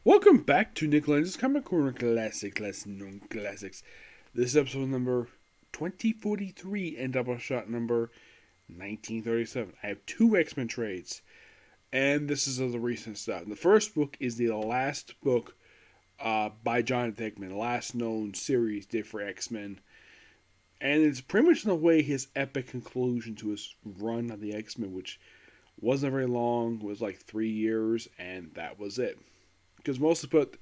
Welcome back to Nick Lenz's Comic Corner Classic, Lesson Known Classics. This is episode number 2043 and Doubleshot number 1937. I have two X-Men trades, and this is of the recent stuff. The first book is the last book by Jonathan Hickman, the last known series did for X-Men. And it's pretty much in a way his epic conclusion to his run on the X-Men, which wasn't very long, was like 3 years, and that was it. Because mostly put,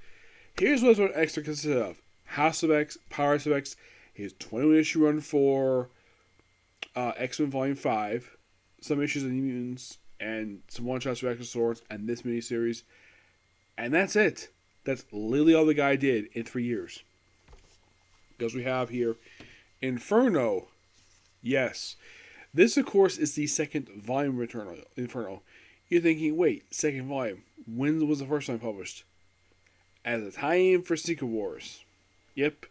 here's what X consisted of: House of X, Powers of X, his 21 issue run for X-Men Volume 5, some issues of the Mutants, and some one shots for Extra Swords, and this miniseries. And that's it. That's literally all the guy did in 3 years. Because we have here Inferno. Yes. This, of course, is the second volume of Inferno. You're thinking, wait, second volume. When was the first time published? As a tie-in for Secret Wars. Yep.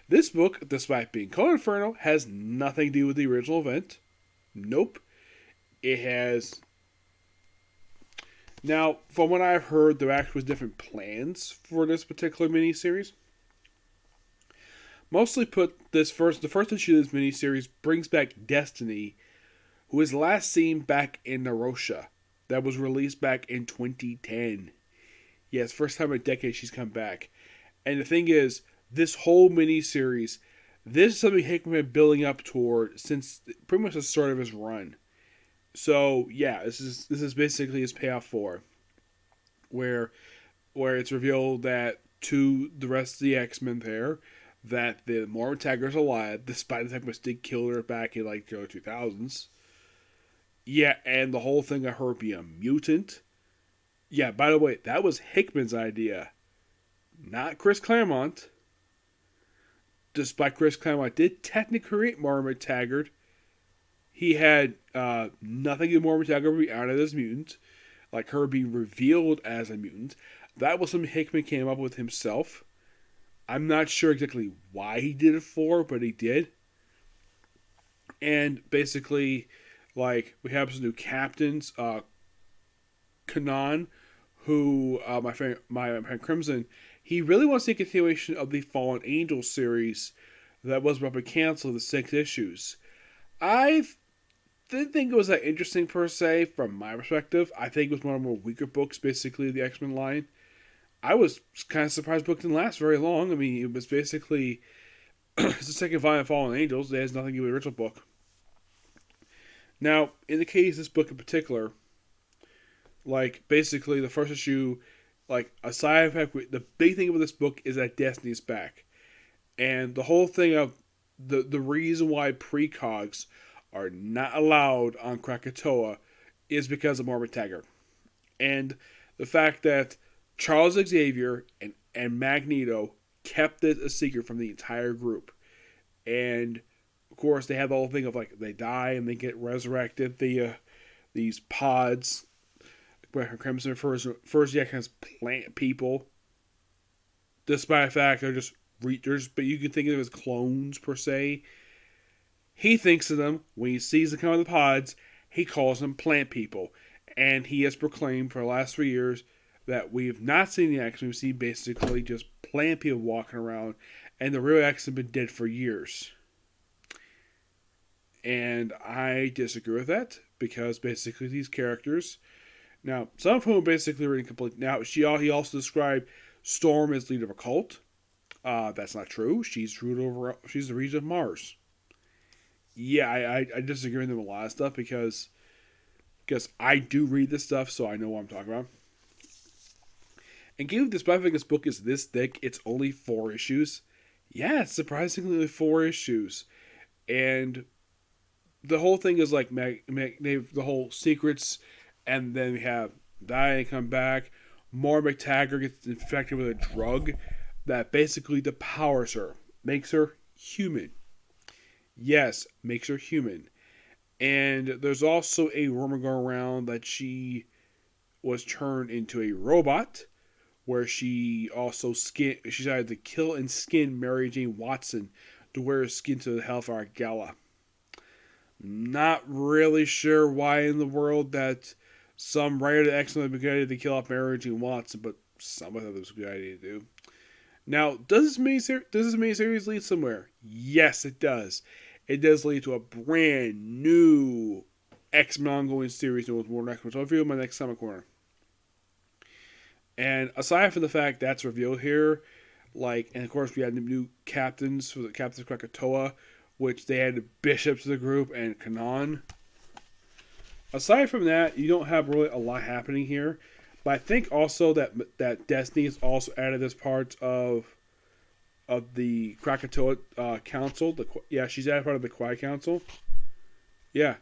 This book, despite being called Inferno, has nothing to do with the original event. Nope. It has... Now, from what I've heard, there actually was different plans for this particular miniseries. Mostly put, the first issue of this miniseries brings back Destiny, who was last seen back in Narosha. That was released back in 2010. Yes, first time in a decade she's come back. And the thing is, this whole miniseries, this is something Hickman had been building up toward since pretty much the start of his run. So yeah, this is basically his payoff for, where it's revealed that to the rest of the X-Men there, that the Moira Taggart's alive, despite the fact that they killed her back in like the early 2000s. Yeah, and the whole thing of her being a mutant. Yeah, by the way, that was Hickman's idea, not Chris Claremont. Despite Chris Claremont did technically create Moira Taggart, he had nothing to do with Moira Taggart being out as a mutant, like her being revealed as a mutant. That was something Hickman came up with himself. I'm not sure exactly why he did it for, but he did. And basically, like, we have some new captains. Kanan, who, my friend Crimson, he really wants a continuation of the Fallen Angel series that was about to cancel the 6 issues. I didn't think it was that interesting per se from my perspective. I think it was one of the more weaker books, basically, of the X-Men line. I was kind of surprised the book didn't last very long. I mean, it was basically it's the second volume of Fallen Angels. It has nothing to do with the original book. Now, in the case of this book in particular, like, basically, the first issue, like, a side effect, the big thing about this book is that Destiny's back. And the whole thing of the reason why precogs are not allowed on Krakatoa is because of Moira Taggart. And the fact that Charles Xavier and Magneto kept it a secret from the entire group. And, of course, they have the whole thing of, like, they die and they get resurrected. These pods, where Crimson first yeah, kind of plant people. Despite the fact they're just but you can think of them as clones, per se. He thinks of them, when he sees them come out of the pods, he calls them plant people. And he has proclaimed for the last 3 years that we have not seen the X-Men. We've seen basically just plant people walking around, and the real X have been dead for years. And I disagree with that, because basically these characters, now some of whom are basically written complete. Now he also described Storm as leader of a cult. That's not true. She's the regent of Mars. Yeah, I disagree with them a lot of stuff because I do read this stuff, so I know what I'm talking about. And given despite this book is this thick, it's only 4 issues. Yeah, it's surprisingly only 4 issues. And the whole thing is like the whole secrets, and then we have die and come back. Moira McTaggart gets infected with a drug that basically depowers her, makes her human. Yes, makes her human. And there's also a rumor going around that she was turned into a robot, where she also she decided to kill and skin Mary Jane Watson to wear her skin to the Hellfire Gala. Not really sure why in the world that Some writer the X-Men had a good idea to kill off Mary Jane Watson, but somebody thought it was a good idea to do. Now, does this miniseries lead somewhere? Yes, it does. It does lead to a brand new X-Men ongoing series known as War X-Men. So I'll review in my next Summit Corner. And aside from the fact that's revealed here, and of course we had the new captains for the Captains of Krakatoa, which they had the bishops of the group and Kanan. Aside from that, you don't have really a lot happening here. But I think also that Destiny is also added as part of the Krakatoa Council. She's added part of the Quiet Council. Yeah.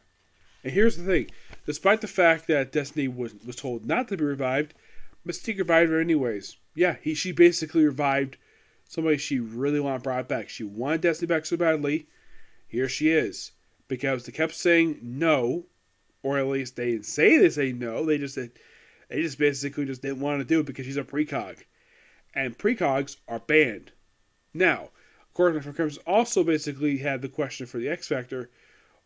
And here's the thing. Despite the fact that Destiny was told not to be revived, Mystique revived her anyways. Yeah, she basically revived somebody she really wanted brought back. She wanted Destiny back so badly. Here she is. Because they kept saying no, or at least they didn't say no. They just basically didn't want to do it because she's a precog. And precogs are banned. Now, of course, my also basically had the question for the X Factor,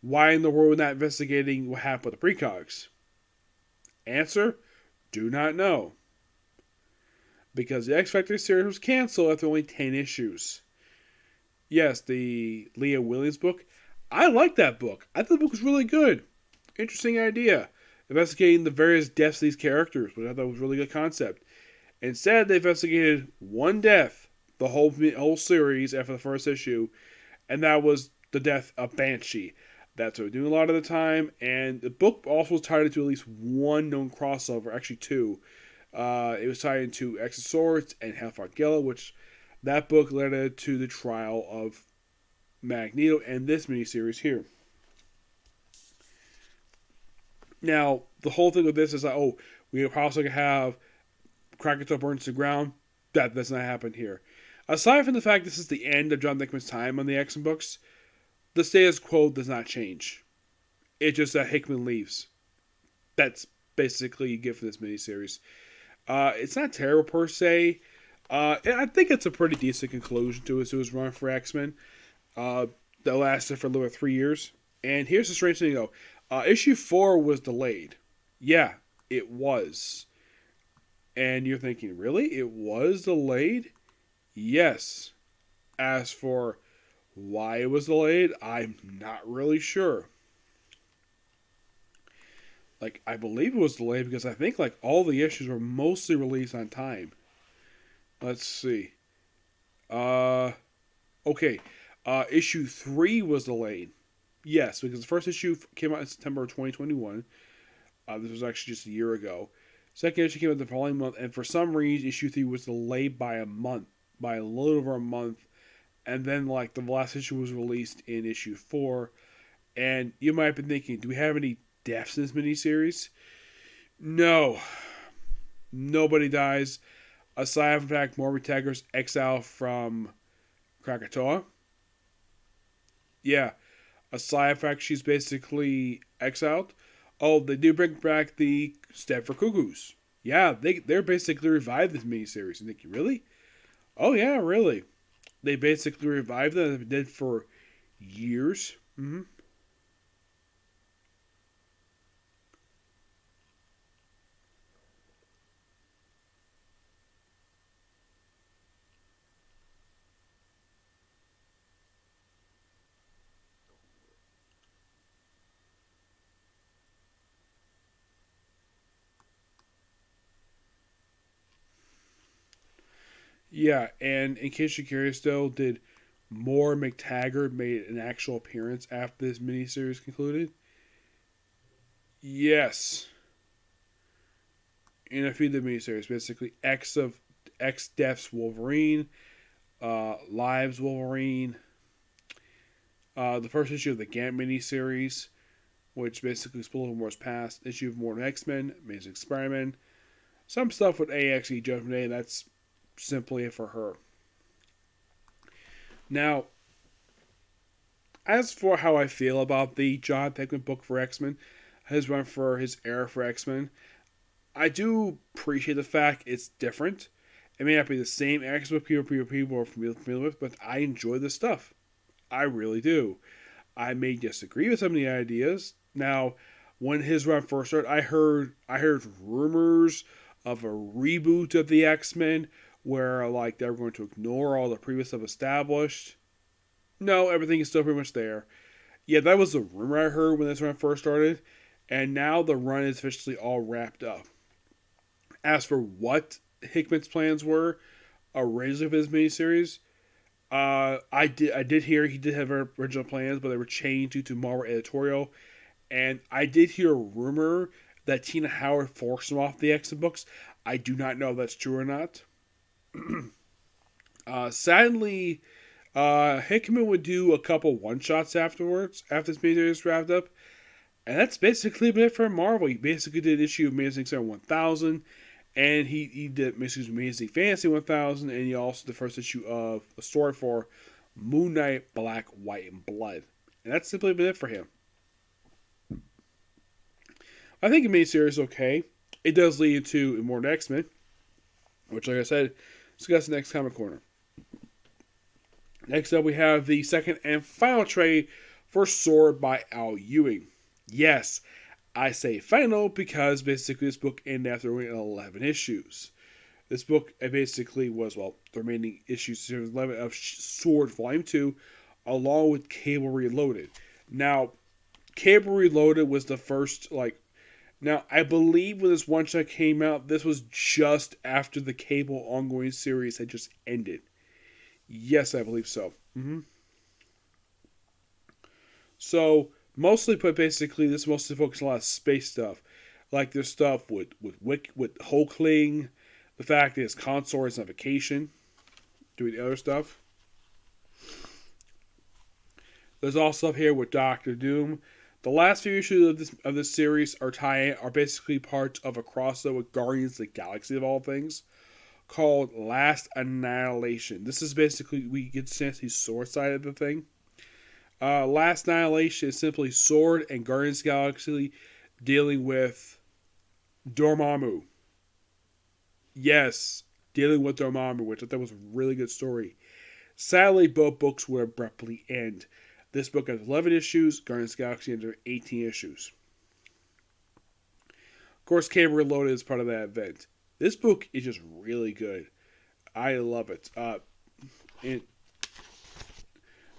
why in the world not investigating what happened with the precogs? Answer, do not know. Because the X Factor series was canceled after only 10 issues. Yes, the Leah Williams book. I liked that book. I thought the book was really good. Interesting idea. Investigating the various deaths of these characters, which I thought was a really good concept. Instead, they investigated one death, the whole series after the first issue, and that was the death of Banshee. That's what we're doing a lot of the time, and the book also was tied into at least one known crossover, actually two. It was tied into X of Swords and Hellfire Gala, which that book led to the trial of Magneto and this miniseries here. Now, the whole thing with this is like, we possibly have Krakatoa burned to the ground. That does not happen here. Aside from the fact this is the end of John Hickman's time on the X-Men books, the status quo does not change. It's just that Hickman leaves. That's basically you get for this miniseries. It's not terrible per se. I think it's a pretty decent conclusion to his run for X-Men. That lasted for a little over 3 years. And here's the strange thing, though. Issue 4 was delayed. Yeah, it was. And you're thinking, really? It was delayed? Yes. As for why it was delayed, I'm not really sure. I believe it was delayed because I think, all the issues were mostly released on time. Let's see. Okay. Issue 3 was delayed. Yes, because the first issue came out in September of 2021. This was actually just a year ago. Second issue came out the following month, and for some reason, issue 3 was delayed by a month, by a little over a month. And then, the last issue was released in issue 4. And you might have been thinking, do we have any deaths in this miniseries? No. Nobody dies. Aside from the fact Morbid Tiger's exiled from Krakatoa. Yeah. Aside from the fact she's basically exiled. Oh, they do bring back the Stepford Cuckoos. Yeah, they're basically revived this miniseries. You think, really? Oh, yeah, really. They basically revived them. They did for years. Mm-hmm. Yeah, and in case you're curious, though, did Moore McTaggart made an actual appearance after this miniseries concluded? Yes. In a few of the miniseries, basically X Deaths Wolverine, Lives Wolverine, the first issue of the Gant miniseries, which basically Spillover Moore's past, issue of More X-Men, Amazing Spider-Man, some stuff with AXE Judgment Day, and that's simply it for her. Now, as for how I feel about the John Hickman book for X-Men, his run for his era for X-Men, I do appreciate the fact it's different. It may not be the same X-Men people are familiar with, but I enjoy this stuff. I really do. I may disagree with some of the ideas. Now, when his run first started, I heard rumors of a reboot of the X-Men where like they were going to ignore all the previous stuff established. No, everything is still pretty much there. Yeah, that was the rumor I heard when this run first started, and now the run is officially all wrapped up. As for what Hickman's plans were originally for this miniseries, I did hear he did have original plans, but they were changed due to Marvel editorial. And I did hear a rumor that Tina Howard forced him off the X-Men books. I do not know if that's true or not. Sadly, Hickman would do a couple one-shots afterwards, after this miniseries wrapped up. And that's basically it for Marvel. He basically did an issue of Amazing Star 1000, and he did Amazing Fantasy 1000, and he also did the first issue of a story for Moon Knight, Black, White, and Blood. And that's simply been it for him. I think the miniseries is okay. It does lead into Immortal X-Men, which, like I said, discuss the next comic corner. Next up, we have the second and final trade for S.W.O.R.D by Al Ewing. Yes, I say final because basically this book ended after only 11 issues. This book basically was, the remaining issues, series 11 of S.W.O.R.D Volume 2, along with Cable Reloaded. Now, Cable Reloaded was the first, now, I believe when this one-shot came out, this was just after the Cable ongoing series had just ended. Yes, I believe so. So, mostly, but basically, this mostly focuses on a lot of space stuff. Like there's stuff with Hulkling, the fact that his consort is on vacation, doing the other stuff. There's also stuff here with Doctor Doom. The last few issues of this series are basically parts of a crossover with Guardians of the Galaxy of all things, called Last Annihilation. This is basically we get to see the S.W.O.R.D side of the thing. Last Annihilation is simply S.W.O.R.D and Guardians of the Galaxy dealing with Dormammu. Yes, dealing with Dormammu, which I thought was a really good story. Sadly, both books would abruptly end. This book has 11 issues, Guardians of the Galaxy under 18 issues. Of course, Cable Reloaded is part of that event. This book is just really good. I love it. The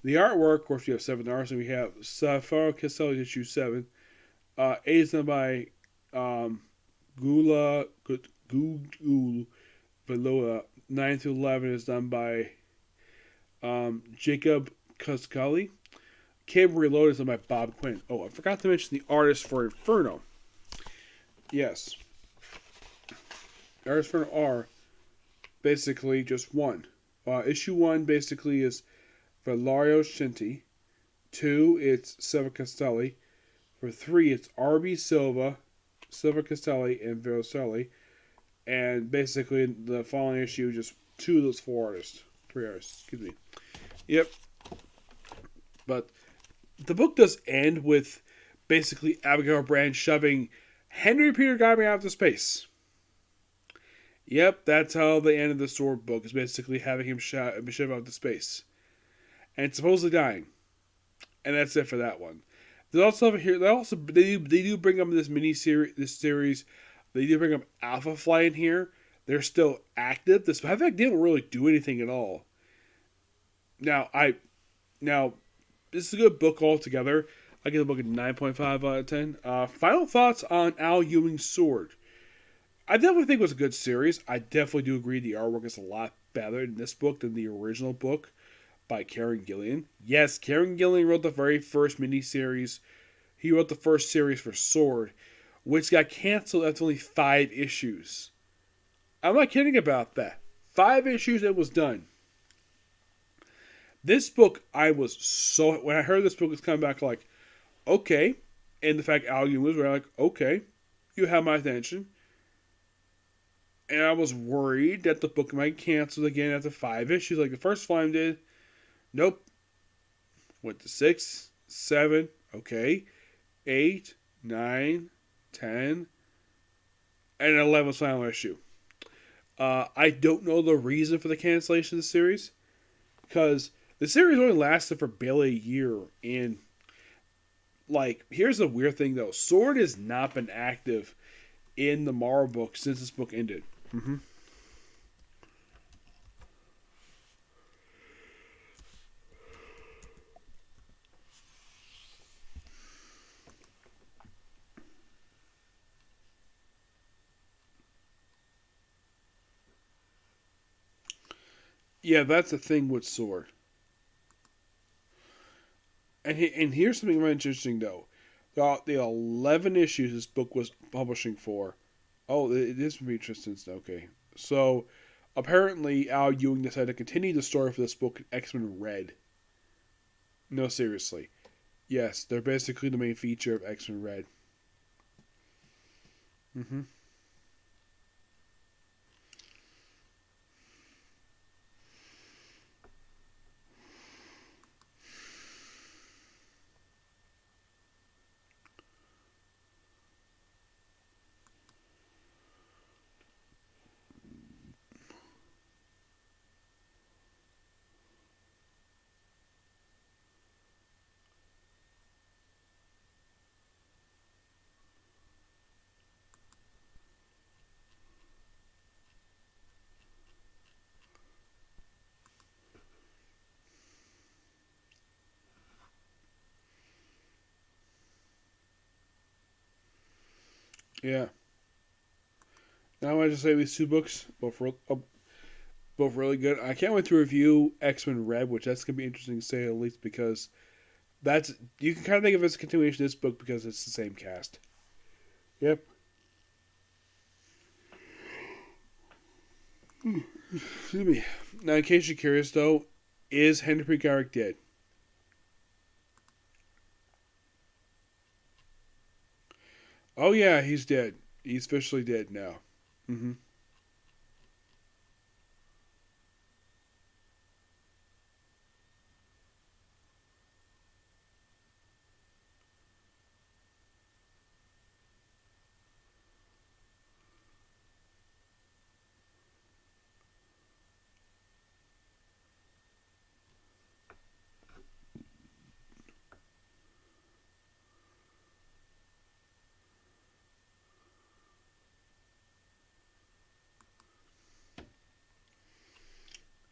artwork, of course, we have 7 artists, and we have S.W.O.R.D Castelli issue 7. Is done by Gula Veloa. 9 through 11 is done by Jacob Cuscali. Cable Reloaded is done by Bob Quinn. Oh, I forgot to mention the artist for Inferno. Yes. The artists for Inferno are basically just one. Issue 1 basically is Valerio Scinti. 2, it's Silva Castelli. For 3, it's R.B. Silva Castelli, and Velocelli. And basically, the following issue, just 2 of those 4 artists. 3 artists, excuse me. Yep. But the book does end with basically Abigail Brand shoving Henry Peter Gabriel out into space. Yep, that's how the end of the S.W.O.R.D book is basically having him shove out into space. And supposedly dying. And that's it for that one. There's also here. They do bring up this series. They do bring up Alpha Flight in here. They're still active. This fact they didn't really do anything at all. Now this is a good book altogether. I give the book a 9.5 out of 10. Final thoughts on Al Ewing's S.W.O.R.D. I definitely think it was a good series. I definitely do agree the artwork is a lot better in this book than the original book by Kieron Gillen. Yes, Kieron Gillen wrote the very first miniseries. He wrote the first series for S.W.O.R.D, which got canceled after only 5 issues. I'm not kidding about that. 5 issues, it was done. This book, when I heard this book was coming back, okay. And the fact Al Ewing was there, okay, you have my attention. And I was worried that the book might cancel again after 5 issues, like the first volume did. Nope. Went to 6, 7, okay, 8, 9, 10, and 11 final issue. I don't know the reason for the cancellation of the series, because the series only lasted for barely a year, and like, here's the weird thing though. S.W.O.R.D has not been active in the Marvel book since this book ended. Mm-hmm. Yeah, that's the thing with S.W.O.R.D. And here's something very interesting though. The 11 issues this book was publishing for. Oh, it is from Interesting. Okay, so apparently Al Ewing decided to continue the story for this book, X-Men Red. No, seriously. Yes, they're basically the main feature of X-Men Red. Mm-hmm. Yeah. Now I just say these two books, both really good. I can't wait to review X-Men Red, which that's gonna be interesting to say at least because that's you can kind of think of it as a continuation of this book because it's the same cast. Yep. Excuse me. Now, in case you're curious, though, is Henry Garrick dead? Oh yeah, he's dead. He's officially dead now. Mm-hmm.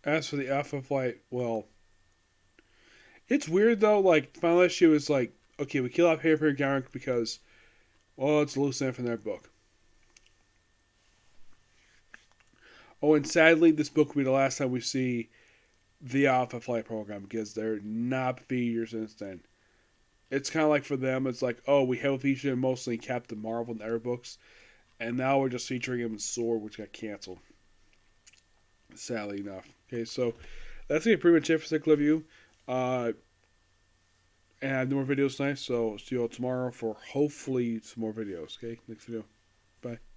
As for the Alpha Flight, well, it's weird though. Like, final issue is like, okay, we kill off Henry Garrick because, well, it's a loose end from their book. Oh, and sadly, this book will be the last time we see the Alpha Flight program because they're not features since then. It's kind of like for them, it's like, oh, we have a feature mostly in Captain Marvel and other books, and now we're just featuring him in S.W.O.R.D, which got canceled. Sadly enough. Okay, so that's gonna be pretty much it for Sick Love You. Uh, and I have no more videos tonight, so see you all tomorrow for hopefully some more videos. Okay, next video. Bye.